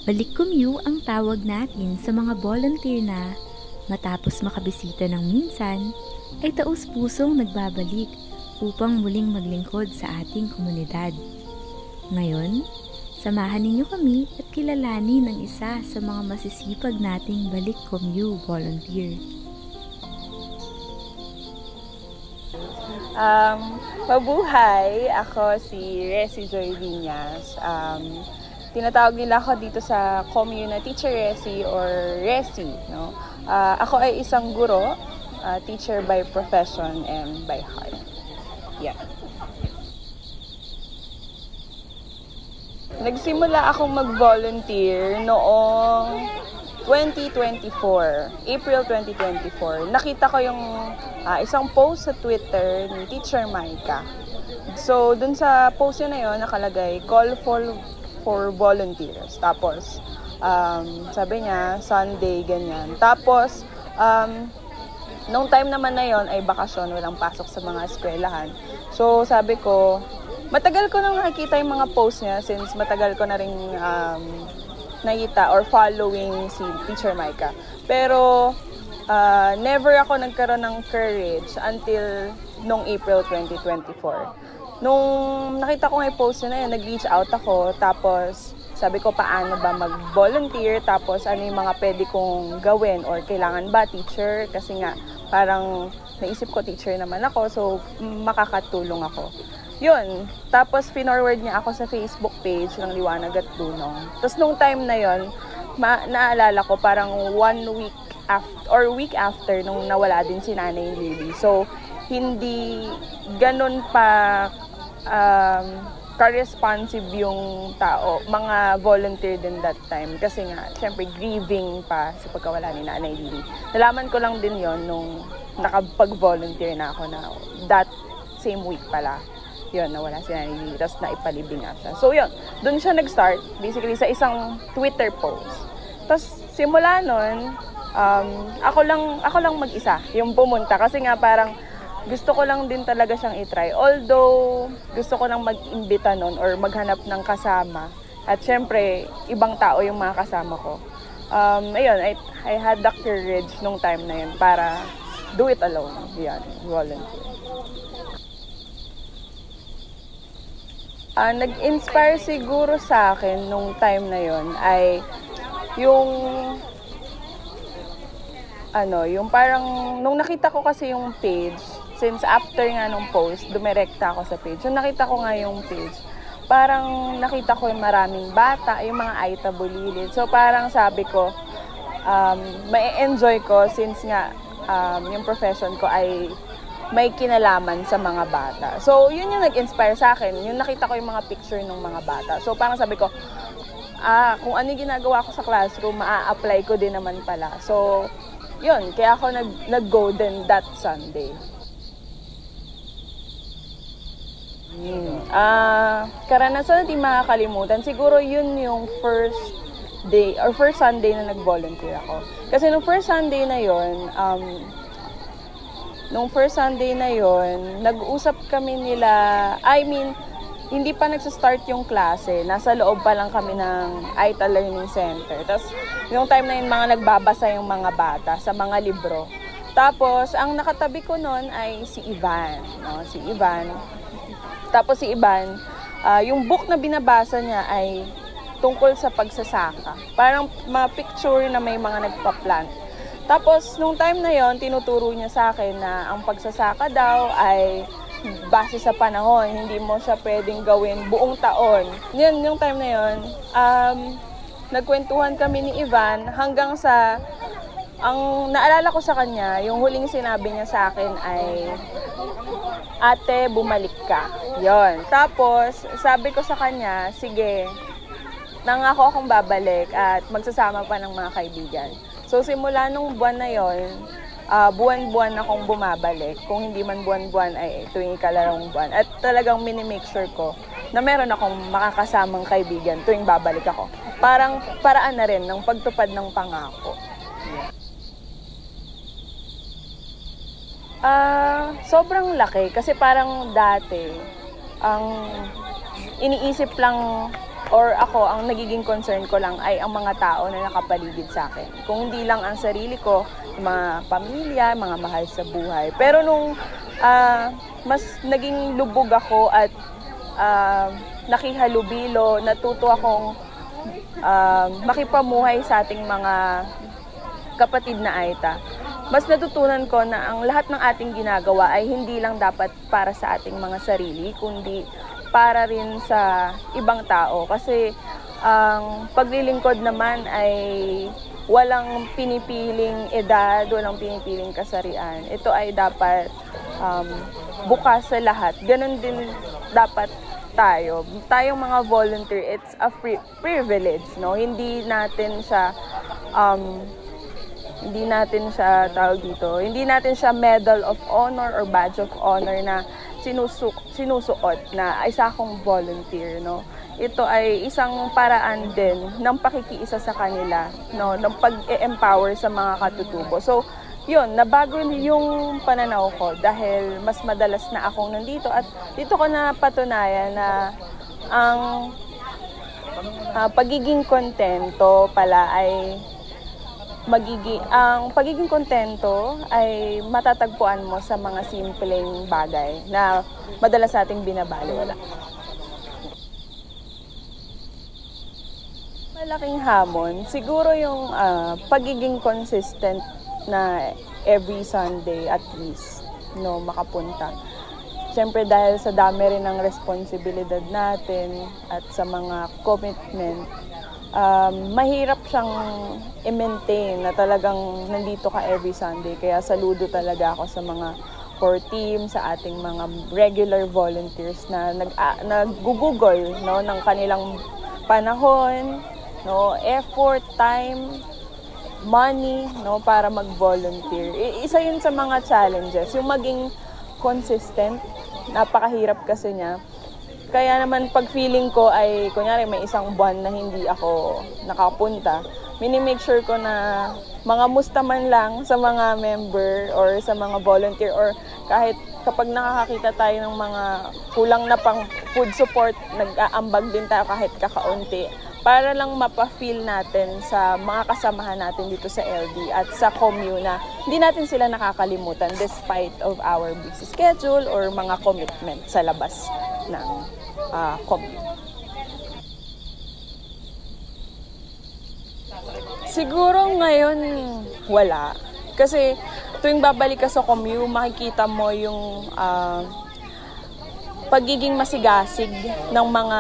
Balik Kumyu ang tawag natin sa mga volunteer na matapos makabisita ng minsan ay taus-pusong nagbabalik upang muling maglingkod sa ating komunidad. Ngayon, samahan ninyo kami at kilalanin ang isa sa mga masisipag nating Balik Kumyu volunteer. Mabuhay! Ako si Resi Joy Viñas. Tinatawag nila ako dito sa commune na Teacher Resi or Resi. No? Ako ay isang guro, teacher by profession and by heart. Yeah. Nagsimula akong mag-volunteer noong 2024, April 2024. Nakita ko yung isang post sa Twitter ni Teacher Maika. So, dun sa post na yun, nakalagay, call for volunteers. Tapos, sabi niya, Sunday, ganyan. Tapos, nung time naman na yon ay bakasyon, walang pasok sa mga eskwelahan. So, sabi ko, matagal ko nang nakikita yung mga post niya since matagal ko na rin nakita or following si Teacher Maika. Pero, never ako nagkaroon ng courage until nung April 2024. Nung nakita ko nga yung post na yun, nag-reach out ako. Tapos, sabi ko, paano ba mag-volunteer? Tapos, ano yung mga pwede kong gawin? Or kailangan ba teacher? Kasi nga, parang naisip ko teacher naman ako. So, makakatulong ako. Yun. Tapos, pinorward niya ako sa Facebook page ng Liwanag at Dunong. Tapos, nung time na yun, naalala ko parang 1 week week after nung nawala din si Nanay Lily. So, hindi ganun pa ka-responsive yung tao, mga volunteer din that time. Kasi nga, syempre, grieving pa sa pagkawala ni Nanay Lily. Nalaman ko lang din yon nung nakapag-volunteer na ako na that same week pala. Yun, nawala si Nanay Lily, tapos naipalibing nga siya. So, yun, dun siya nag-start, basically, sa isang Twitter post. Tapos, simula nun, ako lang mag-isa, yung pumunta. Kasi nga, parang, gusto ko lang din talaga siyang itry. Although, gusto ko lang mag-imbita nun or maghanap ng kasama. At syempre, ibang tao yung mga kasama ko. Ayun, I had the courage nung time na yun para do it alone. Yan, volunteer. Nag-inspire siguro sa akin nung time na yun ay yung parang, nung nakita ko kasi yung page, since after nga nung post, dumirekta ako sa page. Yung nakita ko nga yung page, parang nakita ko yung maraming bata, yung mga Aita Bulilid. So parang sabi ko, ma-enjoy ko since nga yung profession ko ay may kinalaman sa mga bata. So yun yung nag-inspire sa akin. Yung nakita ko yung mga picture ng mga bata. So parang sabi ko, kung ano yung ginagawa ko sa classroom, maa-apply ko din naman pala. So yun, kaya ako nag-go din that Sunday. Karanasan na di makakalimutan. Siguro yun yung first day or first Sunday na nag-volunteer ako. Kasi nung first Sunday na yon, nag-usap kami nila, hindi pa nagsa-start yung klase. Nasa loob pa lang kami ng Aita Learning Center. Tapos, yung time na yun, mga nagbabasa yung mga bata sa mga libro. Tapos, ang nakatabi ko nun ay si Ivan. No? Si Ivan. Tapos si Ivan, yung book na binabasa niya ay tungkol sa pagsasaka. Parang mga picture na may mga nagpa-plant. Tapos, nung time na yon, tinuturo niya sa akin na ang pagsasaka daw ay base sa panahon. Hindi mo siya pwedeng gawin buong taon. Yun, yung time na yon, nagkwentuhan kami ni Ivan hanggang sa, ang naalala ko sa kanya, yung huling sinabi niya sa akin ay, "Ate, bumalik ka." Yon. Tapos, sabi ko sa kanya, sige, nangako akong babalik at magsasama pa ng mga kaibigan. So, simula nung buwan na yon, buwan-buwan akong bumabalik. Kung hindi man buwan-buwan, ay tuwing ikalarong buwan. At talagang minimake sure ko na meron akong makakasamang kaibigan tuwing babalik ako. Parang paraan na rin ng pagtupad ng pangako. Sobrang laki kasi parang dati ang iniisip lang or ako, ang nagiging concern ko lang ay ang mga tao na nakapaligid sa akin. Kung hindi lang ang sarili ko, mga pamilya, mga mahal sa buhay. Pero nung mas naging lubog ako at nakihalubilo, natuto akong makipamuhay sa ating mga kapatid na Aita. Mas natutunan ko na ang lahat ng ating ginagawa ay hindi lang dapat para sa ating mga sarili, kundi para rin sa ibang tao. Kasi ang paglilingkod naman ay walang pinipiling edad, walang pinipiling kasarian. Ito ay dapat bukas sa lahat. Ganon din dapat tayo. Tayong mga volunteer, it's a privilege, no? Hindi natin siya hindi natin siya Medal of Honor or Badge of Honor na sinusuot na isa akong volunteer, no? Ito ay isang paraan din ng pakikiisa sa kanila, no, ng pag-empower sa mga katutubo. So, yun, nabago yung pananaw ko dahil mas madalas na akong nandito at dito ko na patunayan na ang pagiging kontento pala ay ang pagiging kontento ay matatagpuan mo sa mga simpleng bagay na madalas nating binabaliwala. Malaking hamon, siguro yung pagiging consistent na every Sunday at least, no, makapunta. Siyempre dahil sa dami rin ng responsibilidad natin at sa mga commitment, mahirap siyang i-maintain na talagang nandito ka every Sunday. Kaya saludo talaga ako sa mga core team, sa ating mga regular volunteers na nag-google, no, ng kanilang panahon, no, effort, time, money, no, para mag-volunteer. Isa yun sa mga challenges, yung maging consistent. Napakahirap kasi niya. Kaya naman pag feeling ko ay, kunyari may isang buwan na hindi ako nakapunta, minimake sure ko na mga musta man lang sa mga member or sa mga volunteer or kahit kapag nakakakita tayo ng mga kulang na pang food support, nag-aambag din tayo kahit kakaunti para lang mapa-feel natin sa mga kasamahan natin dito sa LD at sa commune na hindi natin sila nakakalimutan despite of our busy schedule or mga commitment sa labas ng commune. Siguro ngayon wala. Kasi tuwing babalik ka sa commune, makikita mo yung pagiging masigasig ng mga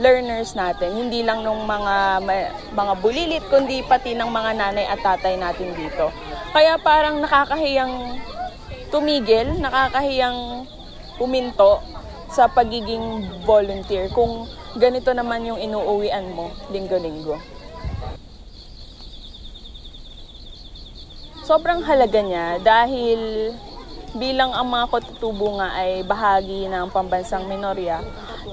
learners natin, hindi lang ng mga bulilit, kundi pati ng mga nanay at tatay natin dito. Kaya parang nakakahiyang tumigil, nakakahiyang huminto sa pagiging volunteer kung ganito naman yung inuuwian mo linggo-linggo. Sobrang halaga niya dahil bilang ang mga katutubo nga ay bahagi ng pambansang minorya,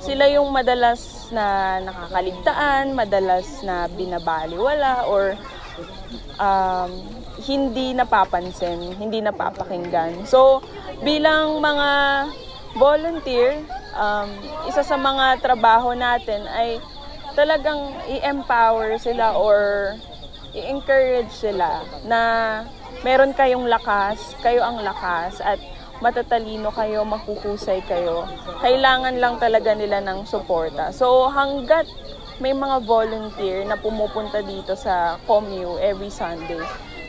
sila yung madalas na nakakaligtaan, madalas na binabaliwala or hindi napapansin, hindi napapakinggan. So, bilang mga volunteer, isa sa mga trabaho natin ay talagang i-empower sila or i-encourage sila na meron kayong lakas, kayo ang lakas at matatalino kayo, mahuhusay kayo. Kailangan lang talaga nila ng suporta. So hanggat may mga volunteer na pumupunta dito sa commune every Sunday,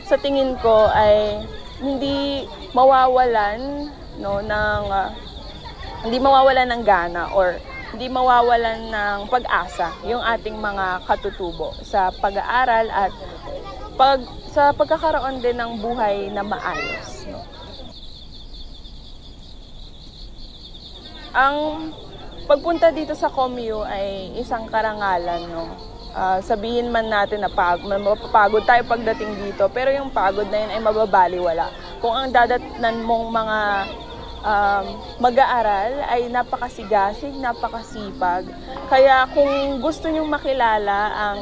sa tingin ko ay hindi mawawalan, no, hindi mawawalan ng gana or hindi mawawalan ng pag-asa yung ating mga katutubo sa pag-aaral at sa pagkakaroon din ng buhay na maayos, no? Ang pagpunta dito sa commune ay isang karangalan, no? Sabihin man natin na mapapagod tayo pagdating dito, pero yung pagod na yun ay mababaliwala. Kung ang dadatnan mong mga mag-aaral ay napakasigasig, napakasipag. Kaya kung gusto nyong makilala ang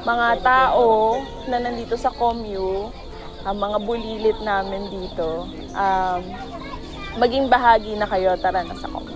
mga tao na nandito sa commune, ang mga bulilit namin dito, maging bahagi na kayo, tara na sa commune.